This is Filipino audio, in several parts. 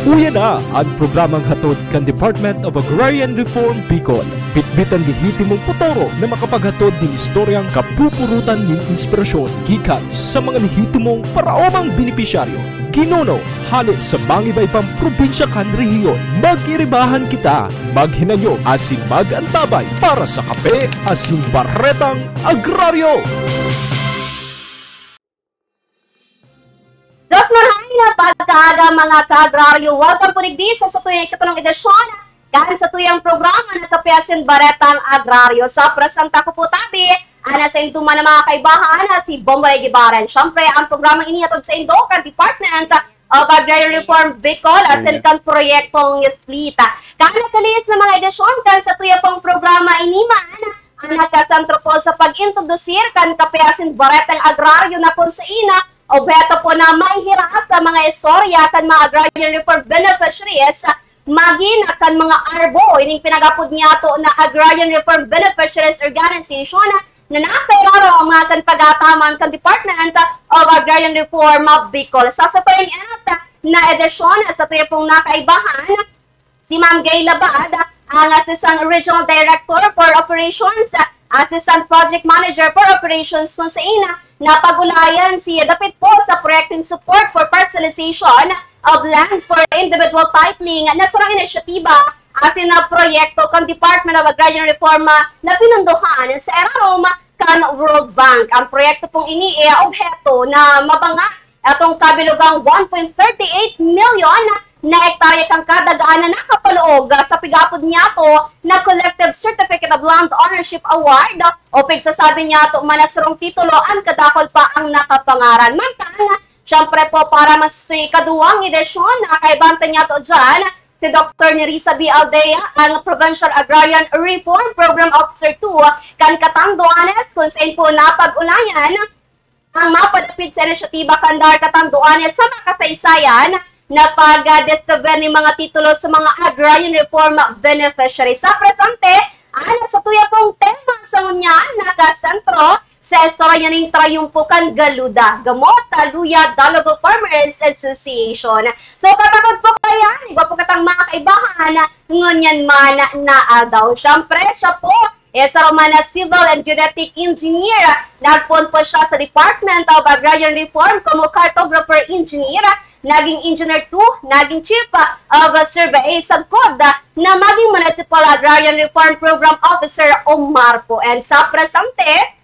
Uya na ang programang hatod kan Department of Agrarian Reform Bicol. Bitbitan gihitimong putoro na makapaghatod din istoryang kapupurutan ng inspirasyon gikan sa mga nihitimong paraomang benepisyaryo. Kinuno, halos sa bangibay-pang probinsya kan rehiyon. Mag-iribahan kita, maghinanyo asin mag-antabay para sa kape asin baretang agraryo. Dos marhay na pagkaaga mga ka-agraryo. Welcome po nigdi sa tuyang ikatunong edisyon kan sa tuyang programa na Kape asin Baretang Agraryo. Sa presenta ko po tabi, ana sa intuman na mga kaibahan si Bombay Gibaran. Siyempre, ang programa inihatod sa indo kan Department of Agrarian Reform Bicol asin kan proyektong Splita. Kanakalis na mga edisyon kan sa tuyang pong programa iniman ang nakasantro po sa pag-introdusir kan Kape asin Baretang Agraryo na kung sa ina objeto po na mahihira sa mga istorya kan mga agrarian reform beneficiaries maging kan mga ARBO, ining pinagapod niya to na Agrarian Reform Beneficiaries Organization na nasa iraro ang mga kan pagataman kan Department of Agrarian Reform of Bicol. Sa tuyang na edisyon sa tuyang pong nakaibahan, si Ma'am Gay Labad, ang Assistant Regional Director for Operations, Assistant Project Manager for Operations kung sa ina, napagulayan si dapit po sa Projecting Support for Parcelization of Lands for Individual Titling na sarang inisyatiba asin na proyekto kan Department of Agrarian Reform na pinunduhan sa erarom kan World Bank. Ang proyekto pong ini objeto na mabanga atong kabilugang 1.38 million na hektarya kang kadagaan na nakapaloob sa pigapod niya to na Collective Certificate of Land Ownership Award o pigsasabi niya to manasarong titulo ang kadakol pa ang nakapangaran. Mantang, syempre po para mas kaduwang edisyon na kaibanta niya to dyan, si Dr. Nerissa B. Aldea, ang Provincial Agrarian Reform Program Officer 2, kan Catanduanes, kung saan po napag-ulayan ang mapadapit sa inisyatiba kandar Catanduanes sa makasaysayan na pag-discover ng mga titulo sa mga agrarian reform beneficiaries. Sa presente, anak sa tuya pong tema sa ngunyan nakasentro sa istorya ng Trayumpo kan Galuda, Gamot, Taluya, Dalago Farmers Association. So katakot po kaya, iba po katang mga kaibahan ngunyan man na daw. Siyempre, siya po, sa Romana Civil and Genetic Engineer, nagpun po siya sa Department of Agrarian Reform como Cartographer Engineer, naging Engineer 2, naging Chief of Survey sa COD, na maging Municipal Agrarian Reform Program Officer o MARPO. And sa presente,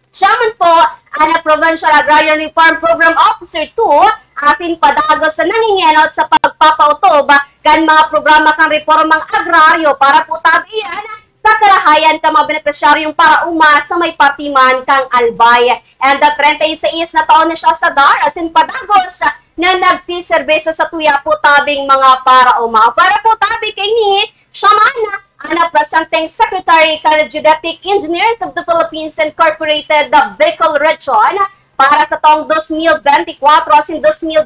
siya man po ang Provincial Agrarian Reform Program Officer 2, asin padagos sa nangingenot sa pagpapautob kan mga programa kang reformang agraryo para po tabiyan sa karahayan ka mga benepisyaryong para uma sa may partiman kang Albay. And 36 na taon na siya sa DAR, asin padagos na nagsiservisyo sa tuya po tabing mga para-uma. Para po tabi kay ni siya man ang presenteng Secretary kan Genetic Engineers of the Philippines Incorporated, the Bicol Region, para sa taong 2024 asin 2025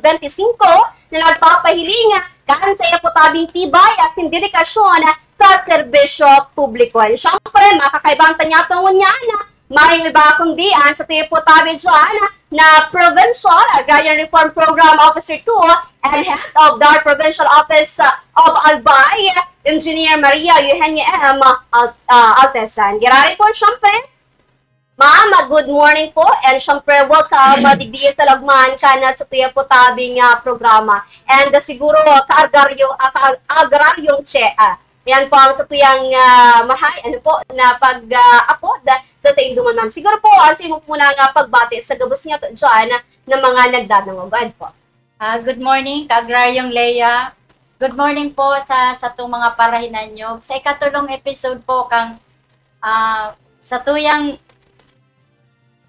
na nagpapahiling kan sa iya po tabing tibay at dedikasyon sa serbisyo publiko. Siyempre, makakaibanta niya itong niya may iba kundi sa tuyo po tabi dyan na Provincial Agrarian Reform Program Officer 2 and Head of the Provincial Office of Albay, Engineer Maria Eugenia M. Altesan. Girari po, syempre, Ma'am, good morning po and syempre welcome digdi sa lagman ka na sa tuyo po tabing programa. And siguro ka-agraryong yan po ang sa tuyang mahay, na pag-upload sa induman, ma'am. Siguro po, mo muna nga pagbati sa gabos niya dyan na mga nagdanangogad po. Good morning, Ka-Agraryong Leia. Good morning po sa itong mga parahinan nyo. Sa ikatulong episode po kang sa tuyang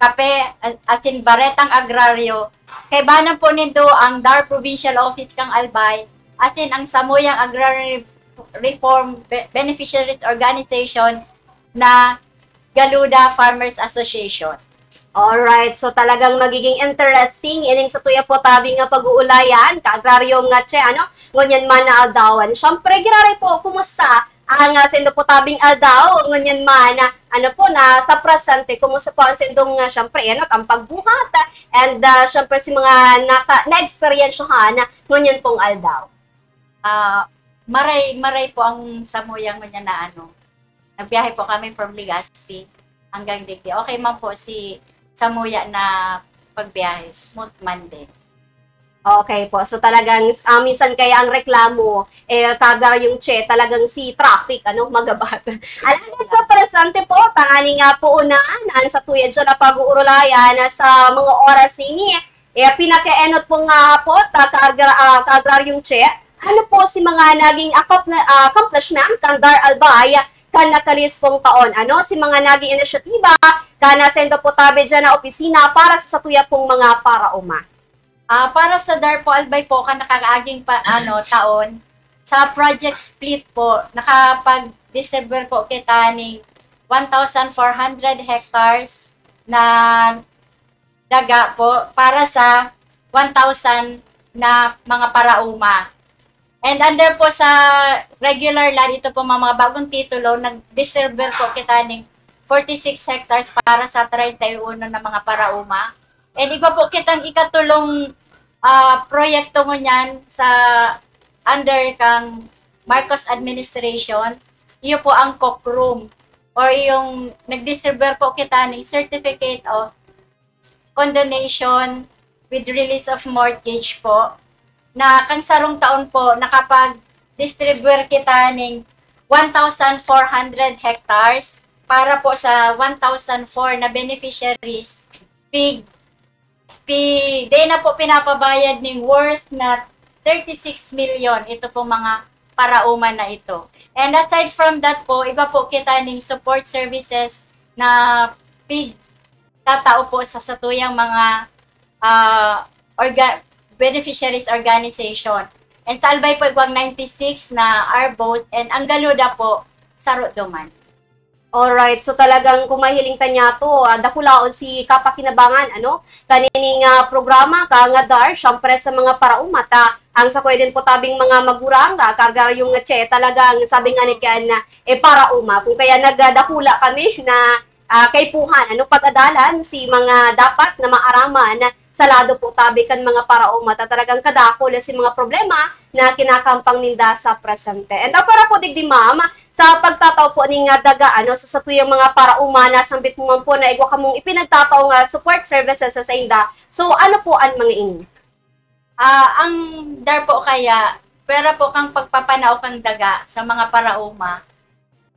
Kape asin Baretang Agraryo, kay banan po nito ang DAR Provincial Office kang Albay, asin ang Samuyang Agrarian Reform Beneficiaries Organization na Galuda Farmers Association. Alright, so talagang magiging interesting ining sa tuya po tabi nga pag-uulayan, ka-agraryo nga ngunyan man na aldawan. Siyempre, girari po, kumusta ang sindo po tabing aldaw, ngunyan man na sa presente, kumusta po ang sindong siyempre, ang pagbuhat, and siyempre si mga na-experiensyahan ngunyan pong aldaw. Maray po ang samuyang mo niya na ano. Nagbiyahe po kami from Legazpi hanggang Digdi. Okay man po si Samuya na pagbiyahe. Smooth man din. Okay po. So talagang minsan kaya ang reklamo kagar yung talagang si traffic magabat. Alam sa presente po tangani nga po unaan sa tuya dyan na pag-uurulayan sa mga oras ini pinaka-enot po nga po kagar yung ano po si mga naging accomplishment kang Dar Albay kan nakalis pong taon. Ano si mga naging inisyatiba kana sendo po tabi dyan na opisina para sa tuya pong mga parauma. Para sa Dar po Albay po kan nakakaaging taon sa project split po nakapag-distribute po kita ng 1,400 hectares na daga po para sa 1,000 na mga parauma. And under po sa regular land, ito po mga bagong titulo, nag-distribute po kita ng 46 hectares para sa 31 na mga parauma. And iba po kitang ikatulong proyekto mo niyan sa under kang Marcos Administration. Iyo po ang Cook Room or yung nag-distribute po kita ng Certificate of Condonation with Release of Mortgage po na kang sarong taon po nakapag-distribute kita ng 1,400 hectares para po sa 1,004 na beneficiaries. Day na po pinapabayad ng worth na 36 million ito po mga parauma na ito. And aside from that po, iba po kita ng support services na tatao po sa satuyang mga beneficiaries organization. And sa Albay po igwang 96 na Arbos and ang Galuda po sa Rodoman. Alright, so talagang kumahiling tanya to, dakulaon si kapakinabangan, kanining programa, nga Dar, syempre sa mga paraumata, ang sa din po tabing mga magurang, kargar yung talagang sabi nga ni Ken, parauma, kung kaya nagdakula kami na kaypuhan, pag-adalan si mga dapat na maaraman sa lado po tabi kan mga parauma, talagang kadakula si mga problema na kinakampang ninda sa presente. And para po digdi ma'am, sa pagtataw po ni daga sa tuyang mga parauma na sambit mo man po na igwa kamong ipinagtataw nga support services sa inda. So ano po ang mga ini? Ang Dar po kaya pera po kang pagpapanaw kang daga sa mga parauma.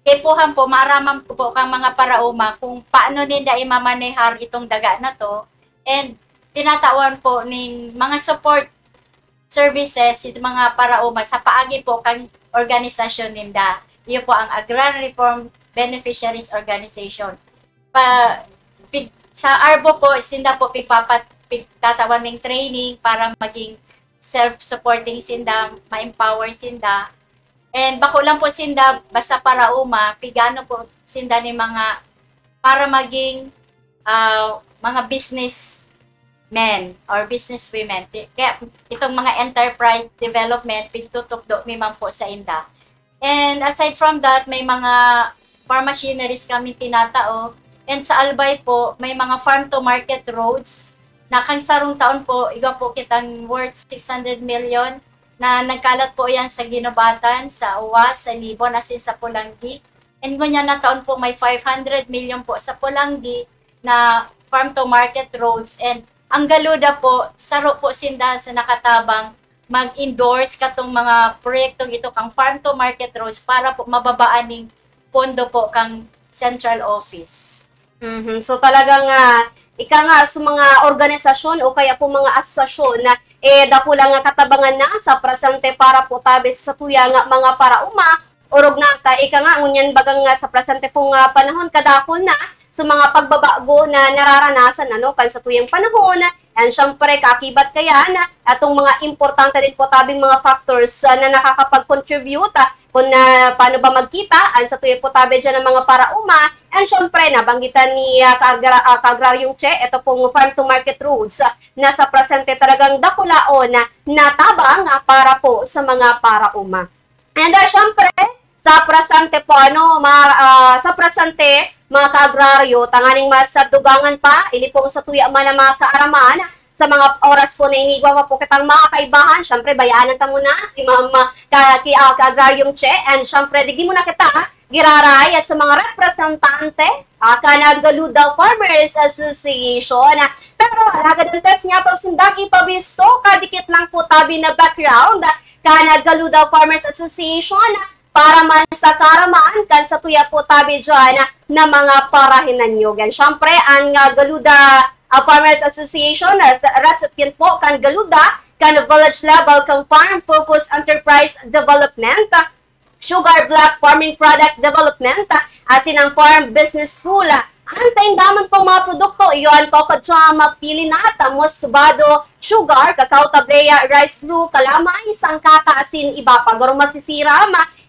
Kepuhan po maaraman po kang mga parauma kung paano nila imamanehar itong daga na to, and tinatawan po ng mga support services sa mga parauma sa paagi po kang organisasyon ninda. Iyo po ang Agrarian Reform Beneficiaries Organization. Sa ARBO po, sinda po tatawan ng training para maging self-supporting sinda, ma-empower sinda. And bako lang po sinda, basta parauma, pigano po sinda ni mga, para maging mga business men or business women. Kaya itong mga enterprise development, pitutukdo miman po sa inda. And aside from that, may mga farm machineries kami tinatao. And sa Albay po, may mga farm to market roads na kang sarong taon po, iga po kitang worth 600 million na nagkalat po yan sa Ginobatan, sa Uwas, sa Libon, asin sa Pulangi. And ganyan na taon po may 500 million po sa Pulangi na farm to market roads. And ang Galuda po, saro po sinda sa nakatabang mag-endorse katong mga proyektong ito kang farm to market roads para po mababaan ng pondo po kang central office. So talagang ika nga sa mga organisasyon o kaya po mga asosasyon na dako lang katabangan na sa presente para po tabi sa tuya nga mga parauma orog nata ika nga ngunyan bagang sa presente pong panahon kadakon na sa mga pagbabago na nararanasan kan sa tuyang panahon. And syempre, kakibat kaya na atong mga importante din po tabing mga factors na nakakapag-contribute kung paano ba magkita sa tuyang po tabi dyan ng mga parauma. And syempre, nabanggitan ni Kaagraryong ito pong farm to market roads na sa presente talagang dakulaon na natabang para po sa mga parauma. And syempre, sa presente po, sa presente, mga kaagraryo, tanganing mas sa dugangan pa, ini pong sa tuya man ang mga kaaraman, sa mga oras po na inigwa pa po kitang makakaibahan. Syempre, bayaanan ta muna si Mama ka-agraryong Che. And syempre, di muna kita giraray sa mga representante kanagaluda Farmers Association. Pero alagad ng test niya to sindagi pabisto, kadikit lang po tabi na background kanagaluda Farmers Association para man sa karamaan kan sa tuya po tabi dyan na mga parahinan nyo. Syempre, ang Galuda Farmers Association, recipient po kan Galuda, kan village level, kan farm focus enterprise development, sugar black farming product development, asin ang farm business school. Ang taindaman pong mga produkto, iyon ko kadyama, pilinata, mosbado, sugar, kakao tableya, rice brew, kalamay, sangkaka, asin, iba pa. Garo masisira,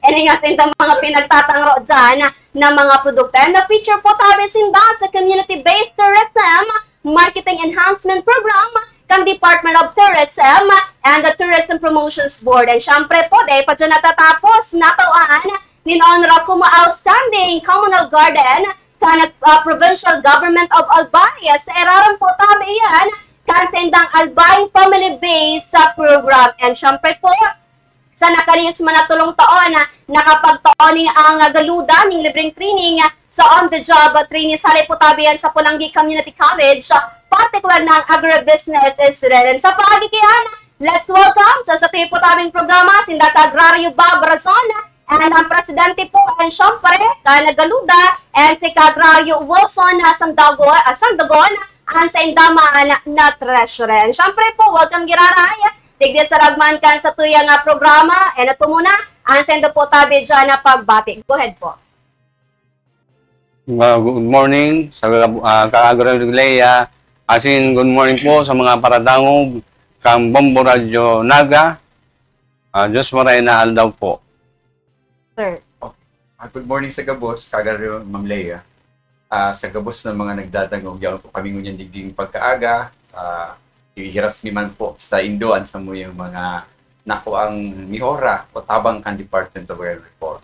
nga sinta mga pinagtatangro dyan na mga produkto. And the feature po tabi sinda sa community-based tourism, marketing enhancement program, kang Department of Tourism and the Tourism Promotions Board. And syempre po, dahil pa dyan natatapos, natawaan ni Honor Kuma Outstanding Communal Garden, kan Provincial Government of Albay. Sa eraran po tabi yan, kan sendang Albay Family Base sa program. And syempre po, sa nakariyos manatulong taon, nakapagtaon ang Galuda ng libreng training sa on-the-job training sa Reputabian sa Pulangi Community College, particular ng agribusiness student. And sa pagkikiyan, let's welcome sa tuyo po tabing programa, Sindaka Agrario Bob Razon, and ang presidente po, ang syempre, Galuda, and si Agrario Wilson Sandagon, ang sa indaman na treasurer. And syempre po, welcome Giraray, tigdi sa ragman kan sa tuyang programa, and ito muna, ang sendo po tabi dyan na pagbati. Go ahead po. Good morning sa Ka-Agrario Leia. Asin good morning po sa mga paradangog kang Bombo Radio Naga. Diyos maray na aldaw po. Sir. Good morning sa Gabos, Ka-Agrario Ma'am Leia. Sa Gabos ng mga nagdadangog, yaw po kami ngunyan digding pagkaaga. Sa ihiras ni man po sa Indoan sa mo yung mga nakuang mihora o tabang kan Department of Agriculture Reform.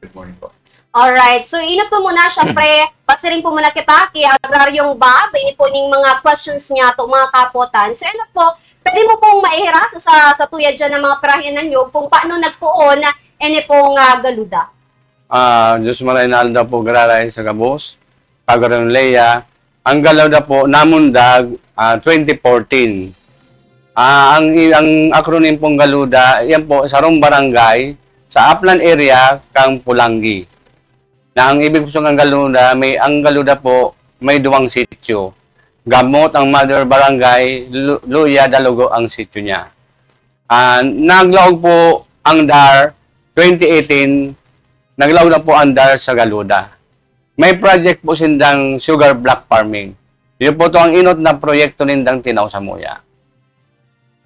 Good morning po. Alright, so ino po muna, syempre, pasiring po muna kita kay Agraryong Bob, ini po yung mga questions niya to mga kapotan. So ino po, pwede mo pong maihiras sa tuya dyan ng mga perahinan nyo kung paano nagpoon ini pong Galuda. Diyos maray na aldaw po gararay sa Gabos, Ka-Agrario Leia. Ang Galuda po, namundag 2014. Ang acronym pong Galuda, yan po, sarong barangay sa Upland area kang Pulangi. Na ang ibig po ng Galuda, ang Galuda po may duwang sityo. Gamot ang mother barangay, Luya Dalugo ang sityo niya. Naglaog po ang DAR 2018, naglaog na po ang DAR sa Galuda. May project po sindang sugar black farming. Yun po ito ang inot na proyekto nindang Tinaw sa Muya.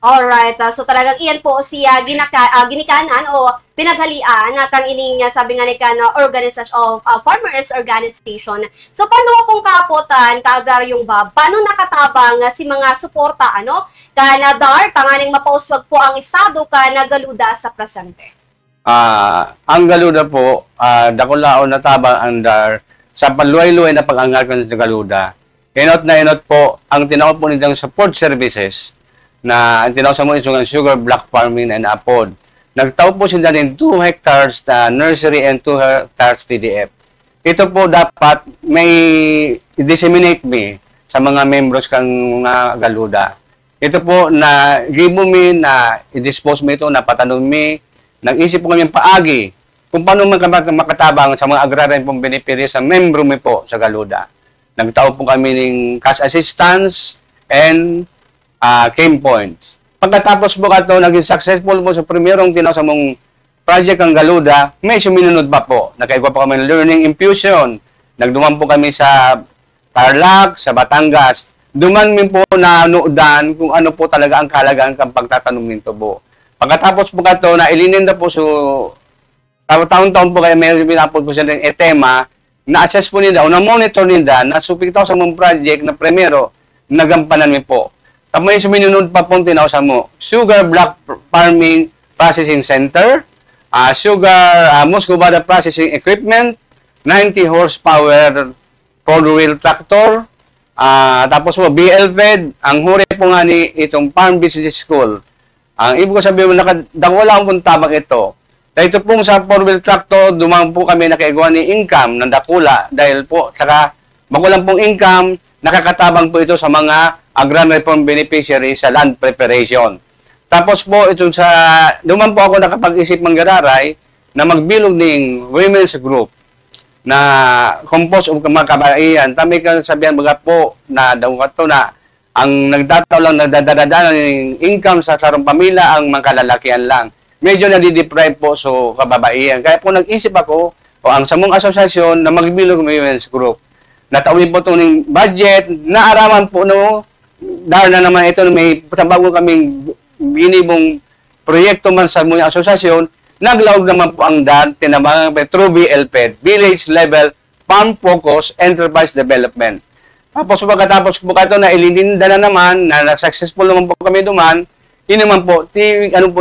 Alright, so talagang iyan po siya ginikanan o pinaghalian kang ining sabi nga ni organization of farmers organization. So paano pong kapotan Ka-Agraryong Bob, paano nakatabang si mga suporta kana DAR tanganing mapauswag po ang estado kana Galuda sa presente? Ang Galuda po, dakulaon na tabang ang DAR sa paluay-luay na pag-angakan sa Galuda. Inot na inot po ang tinawag po nitong support services na ang tinawag sa mga isungan sugar black farming and apod. Nagtaw po sila ng 2 hectares na nursery and 2 hectares TDF. Ito po dapat may disseminate me sa mga members kang mga Galuda. Ito po na gibo mi na i-dispose mi ito, na patanong mi, nag-isip po kami paagi kung paano makatabang sa mga agrarian pong benepisyo sa membro mi po sa Galuda. Nagtaw po kami ng cash assistance and cane points. Pagkatapos po ito, naging successful po sa primerong tinaw sa mong project ang Galuda, may suminunod pa po. Nakaigwa po kami ng learning infusion. Nagduman po kami sa Tarlac, sa Batangas. Duman min po na nuudan kung ano po talaga ang kalagaan kang pagtatanong nito po. Pagkatapos po ito, na ilininda po taon-taon po kayo may pinapod po siya ng tema, na-assess po nila, o na-monitor nila, nasupiktaw sa mong project na primero, nagampanan mi po. Tapos may suminunod pa pong tinaw sa mo, Sugar Black Farming Processing Center, Muscovada Processing Equipment, 90 horsepower 4-wheel tractor, Tapos po, BLPED, ang huri po nga ni itong Farm Business School. Ang ibig ko sabihin, nakadawala akong tabang ito. Dahil ito pong sa 4-wheel tractor, dumang po kami nakaigwa ni income ng dakula dahil po, saka magulang pong income, nakakatabang po ito sa mga agrarian reform beneficiaries sa land preparation. Tapos po, ito dumang po ako nakapag-isip manggararay na magbilog ng women's group na composed of mga kabaihan. Tami ka sabihan mga po na daw ka na ang nagdataw lang nagdadadaan ng income sa sarong pamilya ang mga kalalakihan lang. Medyo nadideprive po so kababaihan. Kaya po nag-isip ako o ang samong asosasyon na magbilog ng women's group. Natawin po itong budget, naaraman po no, dahil na naman ito may bago kaming binibong proyekto man sa mga asosasyon, naglawag naman po ang DAR, tinabangan through BLPED, Village Level Farm Focus Enterprise Development. Tapos pagkatapos po ito na ilininda na naman, na successful naman po kami duman, yun naman po,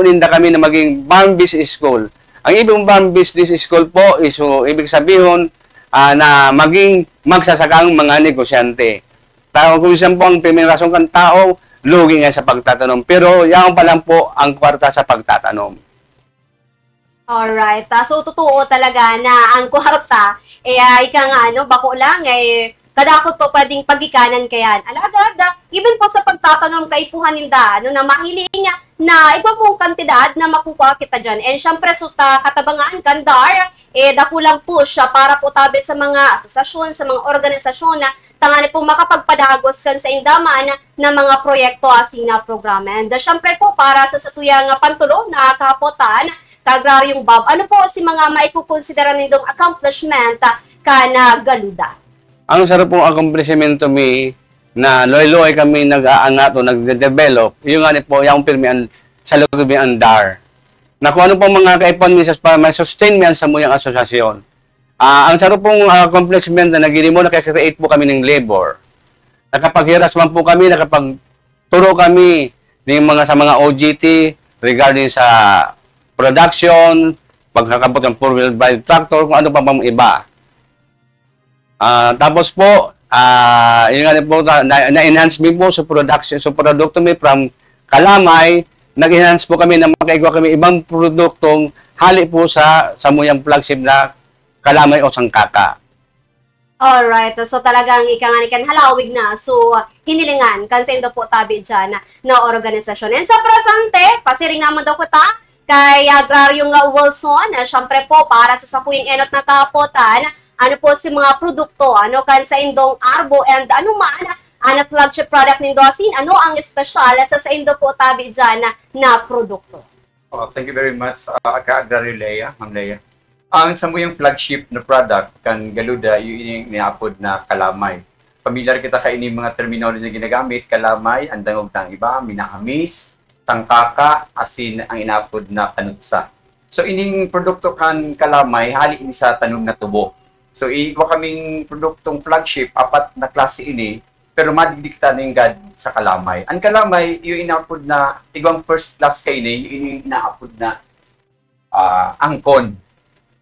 ninda kami na maging Farm Business School. Ang ibig Farm Business School po is ibig sabihin na maging magsasakang mga negosyante. Kung saan po ang piminrasong kang tao, lugi nga sa pagtatanong. Pero yan pa lang po ang kwarta sa pagtatanong. Alright. So, totoo talaga na ang kwarta, ika nga, bako lang, kadakot po pwedeng pagikanan kayan. Alagad, even po sa pagtatanong kay Puhaninda, na mahiling na iba pong kantidad na makukuha kita dyan. And syempre, katabangan, kandar, dakulang push para po tabi sa mga asosasyon, sa mga organisasyon na tangani pong makapagpadagos kan sa indaman na mga proyekto asina programa. And syempre po, para sa satuyang pantulo na kapotan, kagraryong Bob, ano po si mga maikukonsidera nitong accomplishment na galuda? Ang sarap pong accomplishment to me na loy-loy kami nag-aangat o nagde-develop, yung nga po, yung pirmihan sa loob ng DAR. Na kung ano pong mga kaipon misas para ma-sustain miyan sa muyang asosasyon. Ang sarap pong accomplishment na nagili mo, nakakreate po kami ng labor. Nakapaghiras man po kami, nakapagturo kami sa mga OGT regarding sa production, pagkakabot ng 4-wheel drive tractor, kung ano pa pang iba. Tapos po, yun nga po, na-enhance me po sa production, sa produkto me from Kalamay, nag-enhance po kami na makaigwa kami ibang produktong hali po sa muyang flagship na Kalamay o Sangkaka. Alright, so talagang ikanganikan halawig na. So, hinilingan, kansen do po tabi dyan na organisasyon. And sa presente, pasiring naman daw ko kay Agraryong Wilson, syempre po, para sa sapuyang enot na kapotan, ano po si mga produkto, kan sa indong arbo and ano man, flagship product ng Dosin, ano ang espesyal sa indo po tabi dyan na produkto? Thank you very much, ka-Agraryo Leia, Ma'am Leia. Ang sa mo yung flagship na product kan galuda, yung niapod na kalamay. Familiar kita kainin mga terminology na ginagamit, kalamay, ang dangog ng iba, minahamis, sangkaka, asin ang inapod na kanutsa. So ining produkto kan kalamay, hali ini sa tanong na tubo. So iwa kaming produktong flagship, 4 na klase ini, pero madigdikta na yung God sa kalamay. Ang kalamay, yung inapod na, igwang first class kayo yung inaapod na angkon.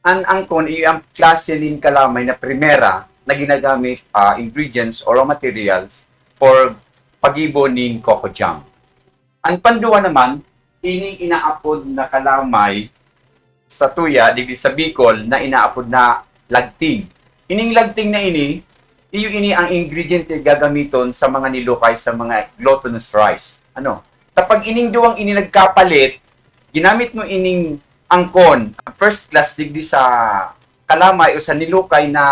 Ang angkon, yung klase ng kalamay na primera na ginagamit ingredients or raw materials for pag-ibo ng coco jam. Ang panduwa naman, ini inaapod na kalamay sa tuya, digdi sa Bicol, na inaapod na lagting. Ining lagting na ini ang ingredient na gagamiton sa mga nilukay sa mga glutinous rice. Kapag ining duwang nagkapalit, ginamit mo ining angkon, first class digdi sa kalamay o sa nilukay na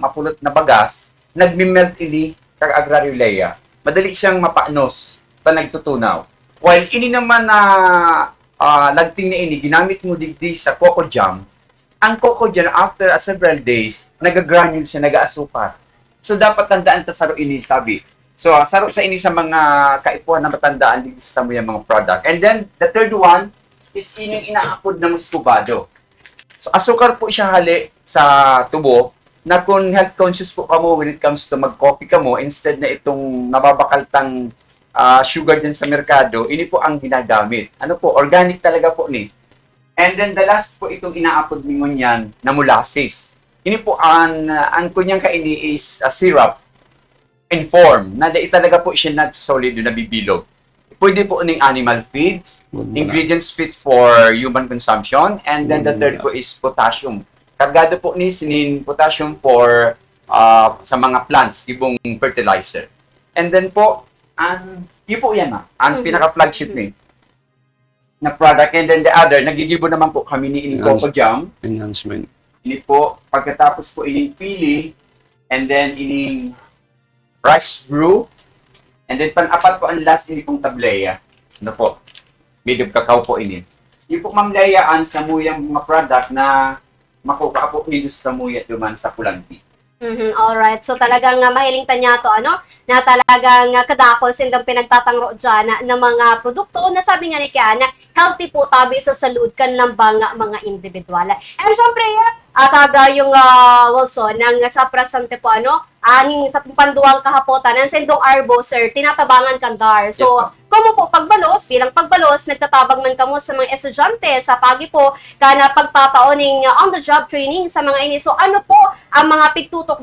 mapulot na bagas, nagmi-melt ini kag Agraryo Leia. Madali siyang mapanos pa nagtutunaw. While ini naman na lagting na ginamit mo digdi sa coco jam, ang coco jam after several days, nagagranule siya, nag-aasukar. So, dapat tandaan ta saro ini tabi. So, saro sa ini sa mga kaipuhan na matandaan dito sa mga product. And then, the third one is ining inaapod na muscovado. So, asukar po siya hali sa tubo na kung health conscious po kamo when it comes to mag-coffee kamo, instead na itong nababakaltang sugar din sa merkado, ini po ang ginagamit. Organic talaga po ni. And then, the last po itong inaapod ningon yan na molasses. Ini po ang kunyang kaini is syrup. inform na dahil talaga po siya not solid yung nabibilog. Pwede po ng animal feeds, ingredients fit for human consumption, and then the third po is potassium. Kargado po ni sinin potassium for sa mga plants, ibong fertilizer. And then po, yun po yan ang pinaka-flagship ni na product. And then the other, nagigibo naman po kami ni ining cocoa jam. Enhancement. Ini po, pagkatapos po ining pili, and then ining rice brew, and then pang-apat po ang last ini pong tableya. Ano po? Medium cacao po ini. Yung po Ma'am Leia, ang samuyang mga product na makukuha po ninyo sa samuya duman sa Pulanti. Alright. So talagang mahiling tanya to na talagang kadakol sindang pinagtatangro dyan na mga produkto na sabi nga ni Kian, healthy po tabi sa salud kan lambang mga individual. And syempre, kagar yung Wilson, ng sa presente po aning sa panduang kahapotan, ng sendong arbo, sir, tinatabangan kandar. So, Yes, kumo po pagbalos, bilang pagbalos, nagtatabang man kamo sa mga estudyante, sa pagi po, kana pagtataoning on-the-job training sa mga ini. So, ano po ang mga pigtutok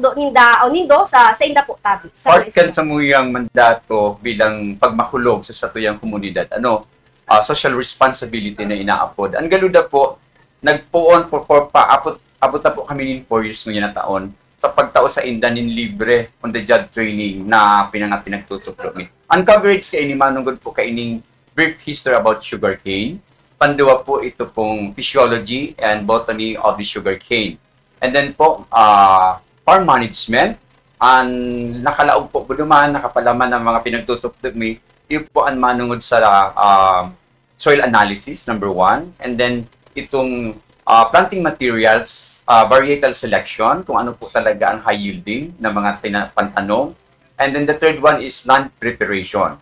nindo sa inda po tabi? Sa Part kan samuyang mandato bilang pagmakulog sa satuyang komunidad. Social responsibility na inaapod. Ang galuda po, nagpuon for abot na po kami ng 4 years ngayon na taon sa pagtao sa indanin libre on the job training na pinagtutok mi. Ang coverage kay ini manungod po kay ining brief history about sugarcane. Panduwa po ito pong physiology and botany of the sugarcane. And then po farm management, ang nakalaog po buduman, nakapalaman ng mga pinagtutok mi. Ito po ang manungod sa soil analysis, number 1. And then itong planting materials, varietal selection, kung ano po talaga ang high yielding na mga pantanong. And then the third one is land preparation.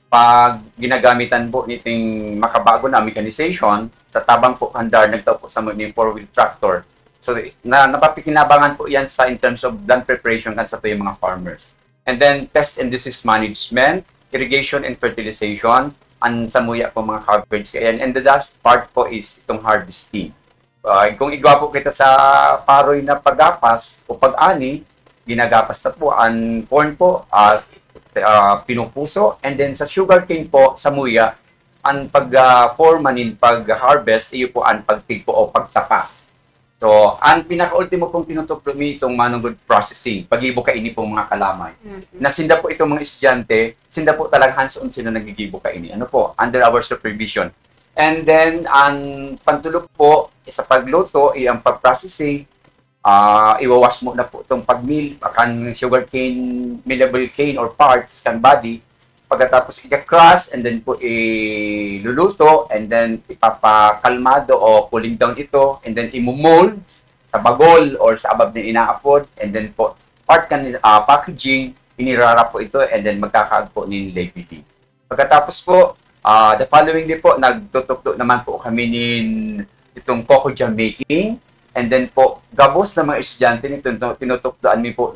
Pag ginagamitan po niting makabago na mechanization, tatabang po handar, nagtao po sa mga 4-wheel tractor. So, napapikinabangan po yan in terms of land preparation kan sa yung mga farmers. And then pest and disease management, irrigation and fertilization, ang samuya po mga coverage kayan. And the last part po is itong harvesting. Kung igwa po kita sa paroy na paggapas o pag-ani, ginagapas na po ang corn po, pinupuso, and then sa sugarcane po, samuya, ang pag-formanin, pag-harvest, iyo po ang pagtig po o pagtapas. So, ang pinaka-ultimo pong tinutuklo mi itong manungod processing, pag-ibo kaini pong mga kalamay. Na sinda po itong mga estudyante, sinda po talagang hands-on sila nagigibo kaini. Ano po? Under our supervision. And then, ang pantulog po, sa pagluto, ang pag-processing, iwawash mo na po itong pag-mill, kan sugarcane, millable cane or parts, kan body. Pagkatapos ika-crush, and then po iluluto, and then ipapakalmado o cooling down ito, and then imumold sa bagol or sa abab na inaapod, and then po, part kan packaging, inirara po ito, and then magkakaag po ni liquidity. Pagkatapos po, the following day po, nagtutuklo naman po kami itong cocoa jam making. And then po, gabos na mga estudyante nito, tinutukloan mi po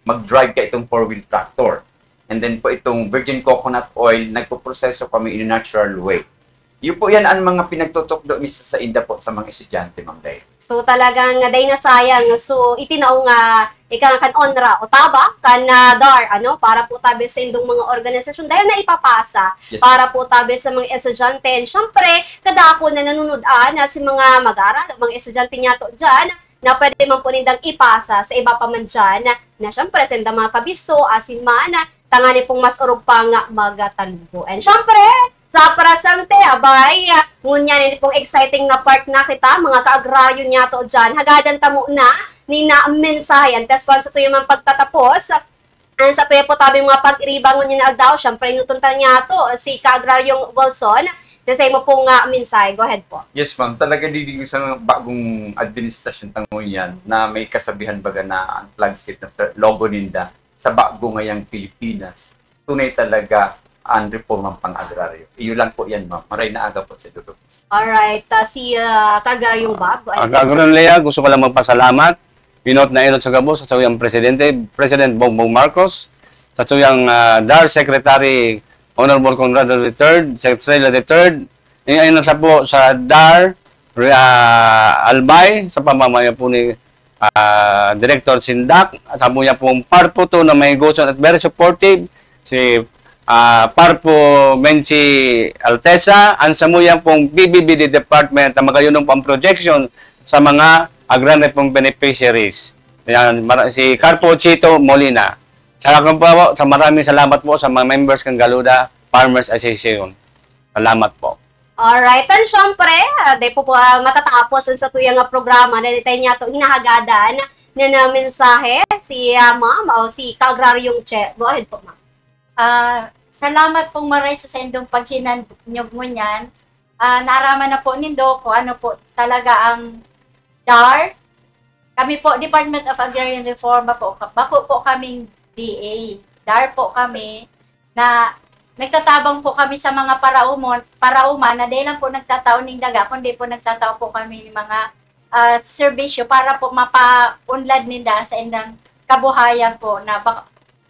mag-drive ka itong 4-wheel tractor. And then po itong virgin coconut oil, nagpo-proseso kami in a natural way. Yun po yan ang mga pinagtutuklo mi sa inda po sa mga estudyante, Ma'am Day. So talagang day na sayang. So itinaong ika kan onra o taba kan dar para po tabi sa indong mga organisasyon dahil na ipapasa para po tabi sa mga estudyante. And syempre kada ako na nanonood na si mga mag-aral, mga estudyante niya to diyan na pwede man po nindang ipasa sa iba pa man dyan na syempre sa mga kabisto, asin man tangani pong mas urog pa nga magatalugo. And syempre sa presente, abay, ngunyan hindi pong exciting na part na kita, mga ka-agraryo niya to dyan. Hagadan tamo na, ni na mensahe. Antes pa sa tuyo man pagtatapos, ang sa tuyo po tabi mga pag-iribang niya na aldaw, syempre inutuntan niya to, si ka-agraryong Wilson. Kasi mo pong mensahe. Go ahead po. Yes, ma'am. Talaga din sa bagong administrasyon tango yan na may kasabihan baga na ang flagship na logo ninda sa bago ngayang Pilipinas. Tunay talaga ang reformang pang-agraryo. Iyo lang po yan, ma'am. Maray na aga po sa Dudok. Alright. Si Kargaryong Bob. Ang Kagron Lea, gusto ko lang magpasalamat. Inot na inot sa Gabos, sa tuyang President Bongbong Marcos, sa tuyang DAR Secretary Honorable Conrado III, Secretary III, inot na po sa DAR Albay, sa pamamaya po ni Director Sindak, at samuya pong Parpo to na may gusto at very supportive, si Parpo Menchi Altesa, ang samuya pong BBBD Department na magayunong pang projection sa mga agrarian pong beneficiaries. Yan, si Carpo Chito Molina. Sa maraming salamat po sa mga members ng Galuda Farmers Association. Salamat po. Alright, and syempre, di po matatapos sa tuyang programa na tayo niya ito inahagadan na mensahe si ma'am o si Ka-Agraryong Che. Go ahead po, ma'am. Salamat pong maray sa sendong paghinanyog mo niyan. Naaraman na po nindo kung ano po talaga ang DAR. Kami po, Department of Agrarian Reform, bako po kaming DA. DAR po kami na nagtatabang po kami sa mga parauma na dahil lang po nagtatao ng daga, kundi po nagtatao po kami ng mga serbisyo para po mapa-unlad ninda sa indang kabuhayan po na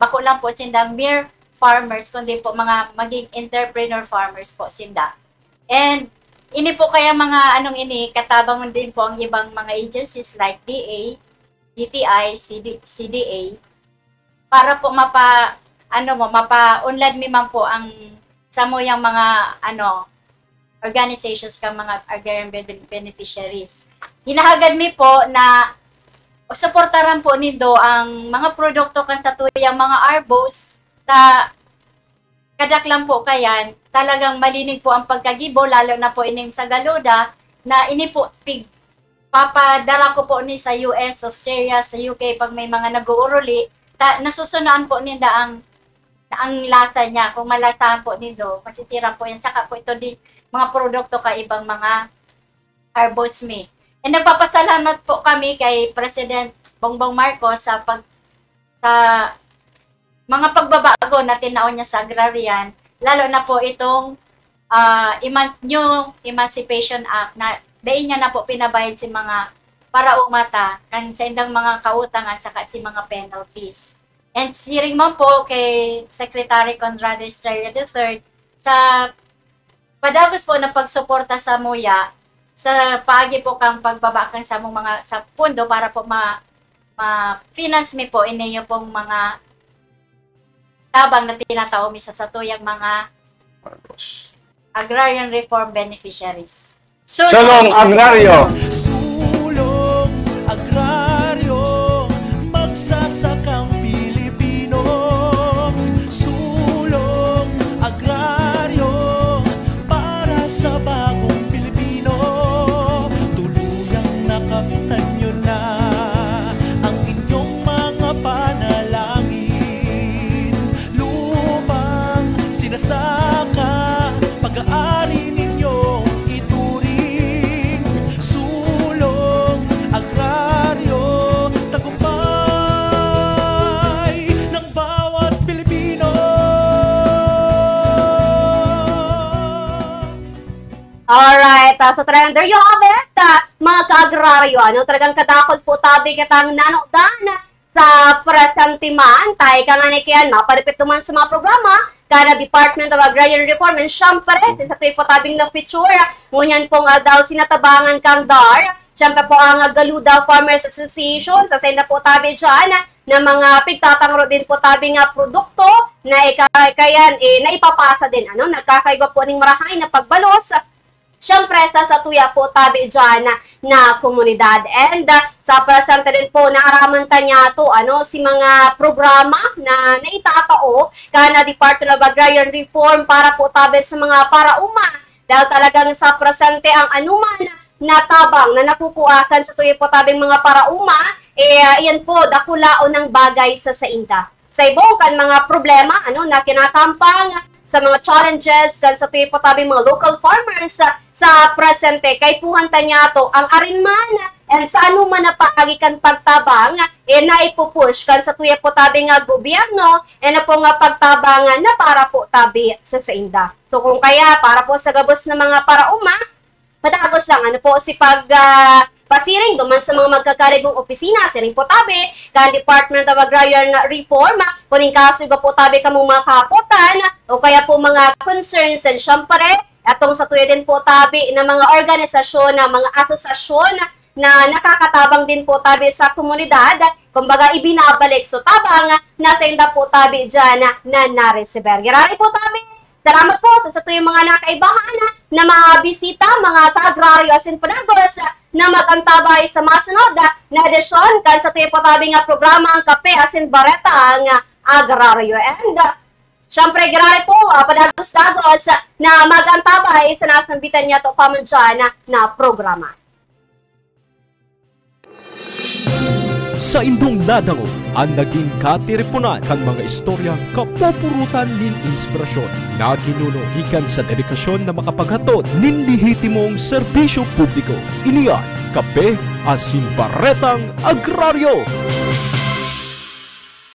bako lang po sindang mere farmers, kundi po mga maging entrepreneur farmers po sinda. And ini po kaya mga katabang din po ang ibang mga agencies like DA, DTI, CDA para po mapa-unlad mi man po ang samuyang mga organizations kang mga agrarian beneficiaries. Hinahagad mi po na suportaran po nindo ang mga produkto kan sa tuyang mga arbos ta kadaklan po kayan, talagang malinig po ang pagkagibo, lalo na po ining sa Galuda, na ini po papadala ko po ni sa US, Australia, sa UK, pag may mga nag-uuruli, nasusunaan po ninda ang lasa niya. Kung malasahan po nindo, masisira po yan. Saka po ito din mga produkto ka ibang mga arbos me. And nagpapasalamat po kami kay President Bongbong Marcos sa mga pagbabago na tinaon niya sa agrarian, lalo na po itong new Emancipation Act na dain niya na po pinabayad si mga paraumata kan sa indang mga kautangan saka si mga penalties. And siring mo po kay Secretary Conrado Estrella III sa padagos po na pagsuporta sa MUYA sa paagi po kang pagbabakan sa mga sa pundo para po ma-finance mi po inyo pong mga tabang na tinatao mi sa tuyang mga agrarian reform beneficiaries. Sulong Agraryo! Sulong Agraryo, magsasakang Pilipino. Sulong Agraryo, para sa bagong Pilipino. Tuluyang nakamtan nyo na ang inyong mga panalangin. Lupang sinasaka, pag-aari ninyong ituring. Sulong Agraryo, tagumpay ng bawat Pilipino. Alright, so talagang there you have it, mga ka-agraryo. Talagang kadakol po tabi katang nanokdan sa presentiman. Tayo ka nga nikiyan, maparipit naman sa mga programa kada Department of Agrarian Reform. And syempre, sa tuwi po tabing na feature, ngunyan pong daw sinatabangan kang DAR. Syempre po ang Galuda Farmers Association, sa senda po tabi dyan na mga pigtatangro din po tabi nga produkto na kayan na ipapasa din. Nagkakaiba po ning marahay na pagbalos. Siyempre, sa tuya po tabi dyan na komunidad. And sa presente din po, naaraman niya to, si mga programa na naitatao kana Department of Agrarian Reform para po tabi sa mga parauma. Dahil talagang sa presente ang anuman na tabang na napupuakan sa tuya po tabing mga parauma, yan po, dakulaon ng bagay sa sainda. Sa ibong kan mga problema, na kinatampang sa mga challenges kan sa tuyo po tabing mga local farmers sa presente kay puhanta niya to ang arinman and sa anuman na paagikan pagtabang na ipupush kan sa tuyo po tabing gobyerno na po nga pagtabangan na para po tabi sa sainda. So kung kaya para po sa gabos ng mga parauma, matapos lang po si pasiring duman sa mga magkakarigong opisina, siring po tabi, kan Department of Agrarian Reform, kuning kaso po tabi kamong mga kapotan, o kaya po mga concerns, and syempre, atong sa tuya din po tabi na mga organisasyon, na mga asosasyon na nakakatabang din po tabi sa komunidad, kumbaga ibinabalik. So tabang nasa inda po tabi dyan na naresiber. Giraray po tabi. Salamat po sa tuyong mga nakaibahan na mga bisita, mga ka-agraryo asin panagos na magantabay sa masunod na edisyon kan sa tuyong po tabi nga programa ang Kape asin Bareta ang agraryo. And syempre, giraray po, padagos-dagos na magantabay sa nasambitan niya to pamandyan na programa. Sa indong nadango, ang naging katiripunan kan mga istoryang kapupurutan nin inspirasyon na ginuno gikan sa dedikasyon na makapaghatod nin lehitimong serbisyo publiko. Iniyan, Kape asin Baretang Agraryo.